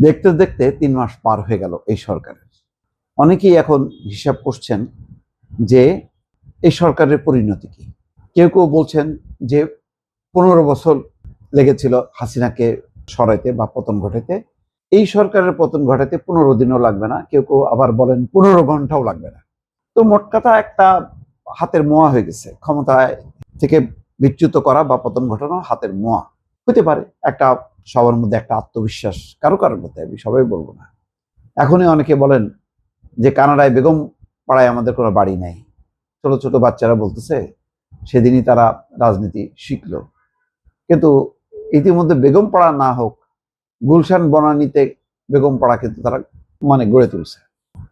দেখতে দেখতে 3 মাস পার হয়ে গেল এই সরকারের। অনেকেই এখন হিসাব করছেন যে এই সরকারের পরিণতি কি। কেউ কেউ বলছেন যে 15 বছর লেগেছিল হাসিনাকে সরাইতে বা পতন ঘটাইতে, এই সরকারের পতন ঘটাইতে 15 দিনও লাগবে না, কেউ কেউ আবার বলেন 15 ঘন্টাও লাগবে না। তো মোট কথা একটা হাতের মোয়া হয়ে গেছে, ক্ষমতায় থেকে বিচ্যুত করা বা পতন ঘটানো হাতের মোয়া হতে পারে। একটা সবার মধ্যে একটা আত্মবিশ্বাস কারো কারোর মধ্যে, আমি সবাই বলবো না। এখনই অনেকে বলেন যে কানাডায় বেগম পাড়ায় আমাদের কোনো বাড়ি নাই। ছোট ছোট বাচ্চারা বলতেছে সেদিনই তারা রাজনীতি শিখলো। কিন্তু ইতিমধ্যে বেগম পাড়া না হোক, গুলশান বনানীতে বেগম পাড়া কিন্তু তারা গড়ে তুলছে।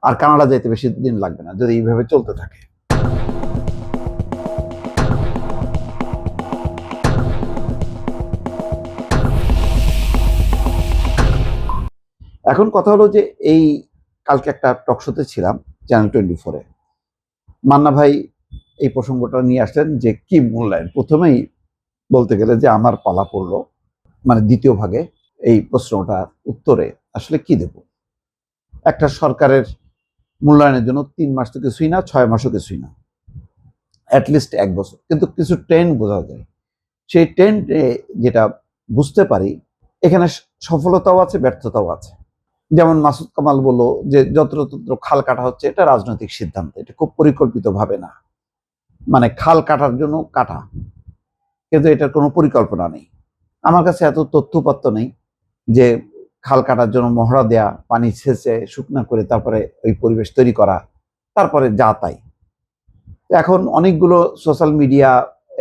আর কানাডা যাইতে বেশি দিন লাগবে না যদি এইভাবে চলতে থাকে। এখন কথা হলো যে এই কালকে একটা টকশোতে ছিলাম, চ্যানেল 24-এ। মান্না ভাই এই প্রসঙ্গটা নিয়ে আসলেন যে কি মূল্যায়ন। প্রথমেই বলতে গেলে যে আমার পালা পড়লো, দ্বিতীয় ভাগে এই প্রশ্নটার উত্তরে আসলে কি দেব। একটা সরকারের মূল্যায়নের জন্য 3 মাস তো কিছুই না, 6 মাসও কিছুই না, অ্যাটলিস্ট 1 বছর। কিন্তু কিছু ট্রেন্ড বোঝা যায়। সেই ট্রেন্ডে যেটা বুঝতে পারি, এখানে সফলতাও আছে, ব্যর্থতাও আছে। যেমন মাসুদ কামাল বলল যে যত্রতত্র খাল কাটা হচ্ছে, এটা রাজনৈতিক সিদ্ধান্ত, এটা খুব পরিকল্পিতভাবে না। খাল কাটার জন্য কাটা, কিন্তু এটার কোনো পরিকল্পনা নেই। আমার কাছে এত তথ্যপত্র নেই যে খাল কাটার জন্য মহড়া দেয়া, পানি সেচে শুকনা করে তারপরে ওই পরিবেশ তৈরি করা, তারপরে যা তাই। এখন অনেকগুলো সোশ্যাল মিডিয়া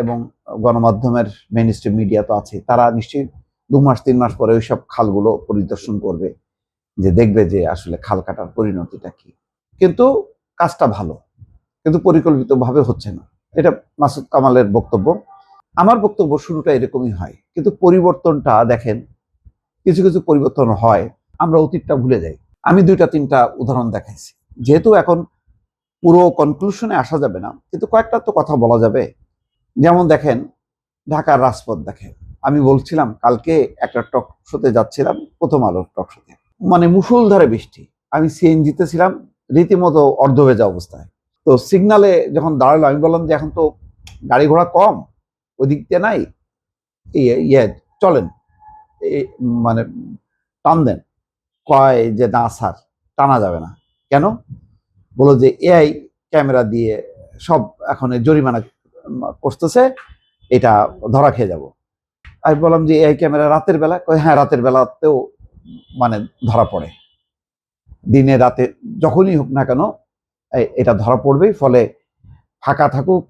এবং গণমাধ্যমের মেইন স্ট্রিম মিডিয়া তো আছে, তারা নিশ্চয়ই 2 মাস 3 মাস পরে ওইসব খালগুলো পরিদর্শন করবে, যে দেখবে যে আসলে খাল কাটার পরিণতিটা কি। কিন্তু কাজটা ভালো, কিন্তু পরিকল্পিতভাবে হচ্ছে না, এটা মাসুদ কামালের বক্তব্য। আমার বক্তব্য শুরুটা এরকমই হয়, কিন্তু পরিবর্তনটা দেখেন, কিছু কিছু পরিবর্তন হয়, আমরা অতীতটা ভুলে যাই। আমি 2-3টা উদাহরণ দেখাইছি, যেহেতু এখন পুরো কনক্লুশনে আসা যাবে না, কিন্তু কয়েকটা তো কথা বলা যাবে। যেমন দেখেন, ঢাকার রাজপথ দেখেন। আমি বলছিলাম কালকে একটা টক শোতে যাচ্ছিলাম, প্রথম আলোর টক শোতে, মুষলধারে বৃষ্টি। আমি সিএনজিতে ছিলাম, রীতিমতো অর্ধভেজা অবস্থায়। তো সিগনালে যখন দাঁড়ালো, আমি বললাম যে এখন তো গাড়ি ঘোড়া কম, ওই দিক দিয়ে নাই, ইয়ে চলেন, মানে টান দেন। কয় যে না স্যার, টানা যাবে না। কেন? বলো যে এআই ক্যামেরা দিয়ে সব এখন জরিমানা করতেছে, এটা ধরা খেয়ে যাব। আমি বললাম যে এআই ক্যামেরা রাতের বেলা? হ্যাঁ, রাতের বেলাতেও ধরা পড়ে, দিনে রাতে যখনই হোক না কেন এটা ধরা পড়বেই। ফলে ফাঁকা থাকুক,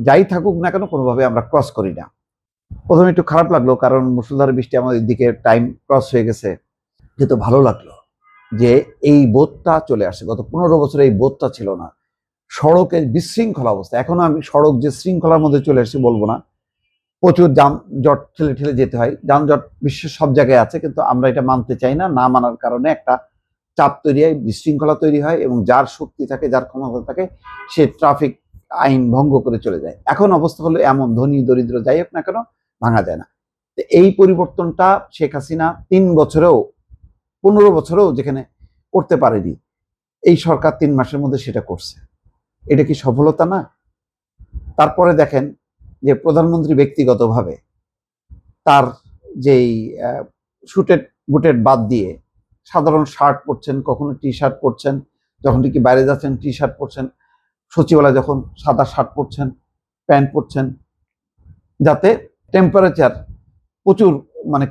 যাই থাকুক না কেন, কোনোভাবে আমরা ক্রস করি না। প্রথমে একটু খারাপ লাগলো, কারণ মুষলধারে বৃষ্টি আমাদের দিকে টাইম ক্রস হয়ে গেছে। কিন্তু ভালো লাগলো যে এই বোধটা চলে আসে। গত 15 বছরে এই বোধটা ছিল না। সড়কের বিশৃঙ্খলা অবস্থা, এখনো আমি সড়ক যে শৃঙ্খলার মধ্যে চলে এসেছি বলবো না, প্রচুর যানজট ঠেলে ঠেলে যেতে হয়। যানজট বিশ্বের সব জায়গায় আছে, কিন্তু আমরা এটা মানতে চাই না। না মানার কারণে একটা চাপ তৈরি হয়, বিশৃঙ্খলা তৈরি হয়, এবং যার শক্তি থাকে, যার ক্ষমতা থাকে, সে ট্রাফিক আইন ভঙ্গ করে চলে যায়। এখন অবস্থা হলো এমন, ধনী দরিদ্র যাই হোক না কেন, ভাঙা যায় না। এই পরিবর্তনটা শেখ হাসিনা 3 বছরেও 15 বছরেও যেখানে করতে পারেনি, এই সরকার 3 মাসের মধ্যে সেটা করছে। এটা কি সফলতা না? তারপরে দেখেন যে প্রধানমন্ত্রী ব্যক্তিগতভাবে তার যেই শুটেড বুটেড বাদ দিয়ে সাধারণ শার্ট পরছেন, কখনো টি শার্ট পরছেন, যখন কি বাইরে যাচ্ছেন টি শার্ট পরছেন, সচিবালয় যখন সাদা শার্ট পরছেন, প্যান্ট পরছেন, যাতে টেম্পারেচার প্রচুর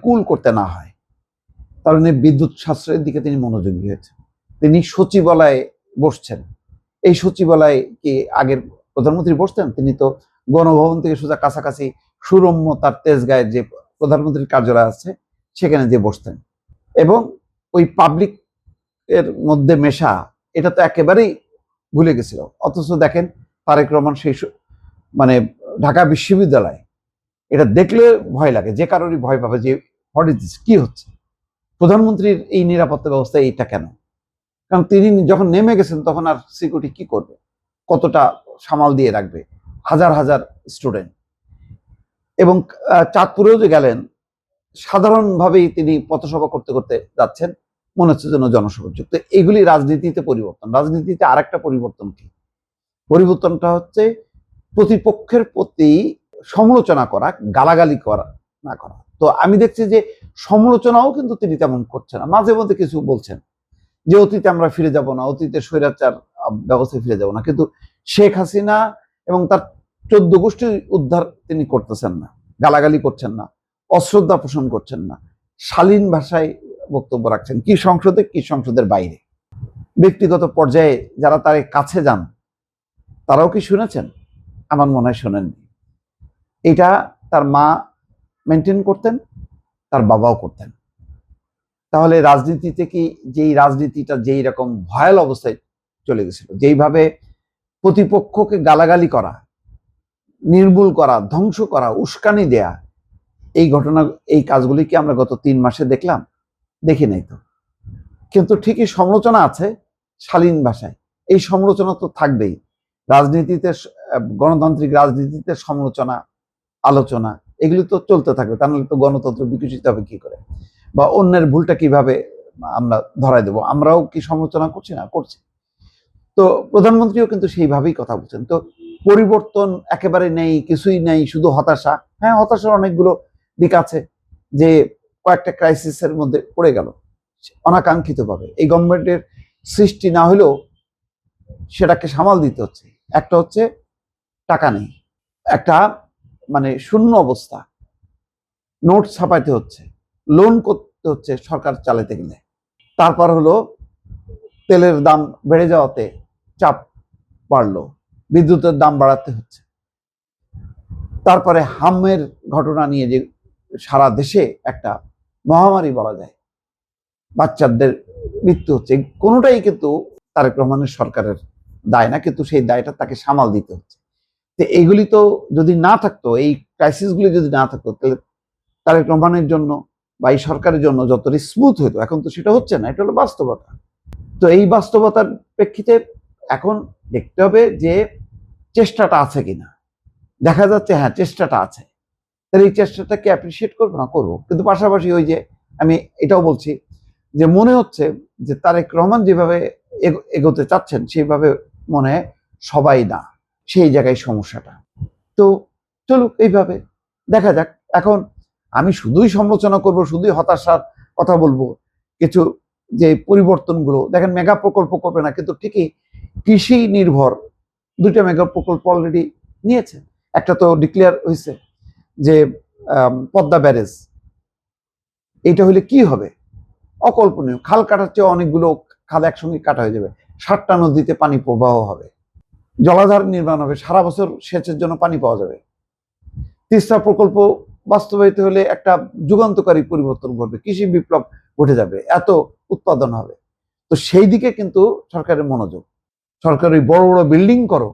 কুল করতে না হয়। কারণ বিদ্যুৎ সাশ্রয়ের দিকে তিনি মনোযোগী হয়েছেন। তিনি সচিবালয়ে বসছেন। এই সচিবালয়ে কি আগের প্রধানমন্ত্রী বসতেন? তিনি তো গণভবন থেকে সোজা কাছাকাছি সুরম্য তার তেজগাঁয়ের যে প্রধানমন্ত্রীর কার্যালয় আছে সেখানে যে বসতেন, এবং ওই পাবলিক এর মধ্যে মেশা, এটা তো একেবারেই ভুলে গেছিল। অথচ দেখেন তারেক রহমান সেই ঢাকা বিশ্ববিদ্যালয়, এটা দেখলে ভয় লাগে, যে কারোরই ভয় পাবে যে হোয়াট ইজ দিস, কি হচ্ছে। প্রধানমন্ত্রীর এই নিরাপত্তা ব্যবস্থা এইটা কেন? কারণ তিনি যখন নেমে গেছেন তখন আর সিকিউরিটি কি করবে, কতটা সামাল দিয়ে রাখবে, হাজার হাজার স্টুডেন্ট। এবং চাঁদপুরেও যে গেলেন, সাধারণভাবেই তিনি পথসভা করতে করতে যাচ্ছেন, মনে হচ্ছে যেন জনসংযোগ। তো এগুলি রাজনীতিতে পরিবর্তন। রাজনীতিতে আরেকটা পরিবর্তন কি? পরিবর্তনটা হচ্ছে প্রতিপক্ষের প্রতি সমালোচনা করা, গালাগালি করা না করা। তো আমি দেখছি যে সমালোচনাও কিন্তু তিনি তেমন করছেন না, মাঝে মধ্যে কিছু বলছেন যে অতীতে আমরা ফিরে যাব না, অতীতে স্বৈরাচার ব্যবস্থায় ফিরে যাব না, কিন্তু শেখ হাসিনা এবং তার 14 গোষ্ঠী উদ্ধার তিনি করতেছেন না, গালাগালি করছেন না, অশ্রদ্ধা পোষণ করছেন না, শালীন ভাষায় বক্তব্য রাখছেন, কি সংসদে কি সংসদের বাইরে। ব্যক্তিগত পর্যায়ে যারা তার কাছে যান তারাও কি শুনেছেন? আমার মনে হয় শোনেননি। এটা তার মা মেনটেন করতেন, তার বাবাও করতেন। তাহলে রাজনীতিতে কি, যেই রাজনীতিটা যেই রকম ভয়াল অবস্থায় চলে গেছিল, যেইভাবে প্রতিপক্ষকে গালাগালি করা, নির্মূল করা, ধ্বংস করা, উস্কানি দেয়া, এই ঘটনা, এই কাজগুলি কি আমরা গত 3 মাসে দেখলাম? দেখি নাই তো। কিন্তু ঠিকই সমালোচনা আছে শালীন ভাষায়। এই সমালোচনা তো থাকবেই রাজনীতিতে, গণতান্ত্রিক রাজনীতিতে সমালোচনা, আলোচনা এগুলি তো চলতে থাকবে, তা নাহলে তো গণতন্ত্র বিকশিত হবে কি করে, বা অন্যের ভুলটা কিভাবে আমরা ধরাই দেব? আমরাও কি সমালোচনা করছি না? করছি। তো প্রধানমন্ত্রীও কিন্তু সেইভাবেই কথা বলছেন। তো পরিবর্তন একেবারে নেই, কিছুই নেই, শুধু হতাশা। হ্যাঁ, হতাশার অনেকগুলো দিক আছে, যে কয়েকটা ক্রাইসিসের মধ্যে পড়ে গেল অনাকাঙ্ক্ষিতভাবে। এই গভর্নমেন্টের সৃষ্টি না হলেও সেটাকে সামাল দিতে হচ্ছে। একটা হচ্ছে টাকা নেই, একটা মানে শূন্য অবস্থা, নোট ছাপাইতে হচ্ছে, লোন করতে হচ্ছে সরকার চালাতে গেলে। তারপর হলো তেলের দাম বেড়ে যাওয়াতে চাপ বাড়লো, বিদ্যুতের দাম বাড়াতে হচ্ছে। তারপরে হামের ঘটনা নিয়ে যে সারা দেশে একটা মহামারী বলা যায়, বাচ্চাদের মৃত্যু হচ্ছে, কোনোটাই কিন্তু তারেক রহমানের সরকারের দায় না, কিন্তু সেই দায়টা তাকে সামাল দিতে হচ্ছে। তো এইগুলি তো যদি না থাকতো, এই ক্রাইসিসগুলি যদি না থাকতো, তাহলে তারেক রহমানের জন্য বা এই সরকারের জন্য যতটা স্মুথ হতো, এখন তো সেটা হচ্ছে না। এটা হলো বাস্তবতা। তো এই বাস্তবতার প্রেক্ষিতে এখন দেখতে হবে যে চেষ্টাটা আছে কিনা। দেখা যাচ্ছে হ্যাঁ, চেষ্টাটা আছে, তাহলে এই চেষ্টাটাকে অ্যাপ্রিসিয়েট করবো না? করবো। কিন্তু পাশাপাশি ওই যে আমি এটাও বলছি যে মনে হচ্ছে যে তারেক রহমান যেভাবে এগোতে চাচ্ছেন সেইভাবে মনে হয় সবাই না, সেই জায়গায় সমস্যাটা। তো চলুক এইভাবে, দেখা যাক। এখন আমি শুধুই সমালোচনা করব, শুধুই হতাশার কথা বলবো, কিছু যে পরিবর্তনগুলো দেখেন, মেগা প্রকল্প করবে না, কিন্তু ঠিকই কৃষি নির্ভর 2টা মেগা প্রকল্প অলরেডি নিয়েছে। একটা তো ডিক্লেয়ার হয়েছে যে পদ্মা ব্যারেজ, এটা হলে কি হবে? অকল্পনীয়। খাল কাটার চেয়ে অনেকগুলো খাল একসঙ্গে কাটা হয়ে যাবে, 7টা নদীতে পানি প্রবাহ হবে, জলাধার নির্মাণ হবে, সারা বছর সেচের জন্য পানি পাওয়া যাবে। তিস্তা প্রকল্প বাস্তবায়িত হলে একটা যুগান্তকারী পরিবর্তন ঘটবে, কৃষি বিপ্লব ঘটে যাবে, এত উৎপাদন হবে। তো সেই দিকে কিন্তু সরকারের মনোযোগ। সরকার ওই বড় বড় বিল্ডিং করো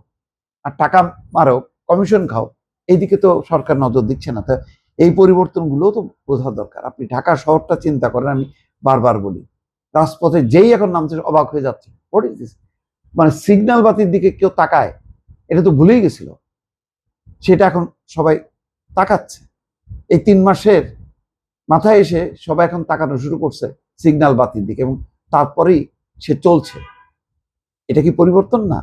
আর টাকা মারো, কমিশন খাও, এইদিকে তো সরকার নজর দিচ্ছে না। তো এই পরিবর্তনগুলো তো বোঝা দরকার। আপনি ঢাকা শহরটা চিন্তা করেন, আমি বারবার বলি, রাজপথে যেই এখন নামছে অবাক হয়ে যাচ্ছে। মানে সিগন্যাল বাতির দিকে কেউ তাকায়, এটা তো ভুলেই গেছিল, সেটা এখন সবাই তাকাচ্ছে। এই 3 মাসের মাথায় এসে সবাই এখন তাকানো শুরু করছে সিগন্যাল বাতির দিকে, এবং তারপরেই সে চলছে। এটা কি পরিবর্তন না?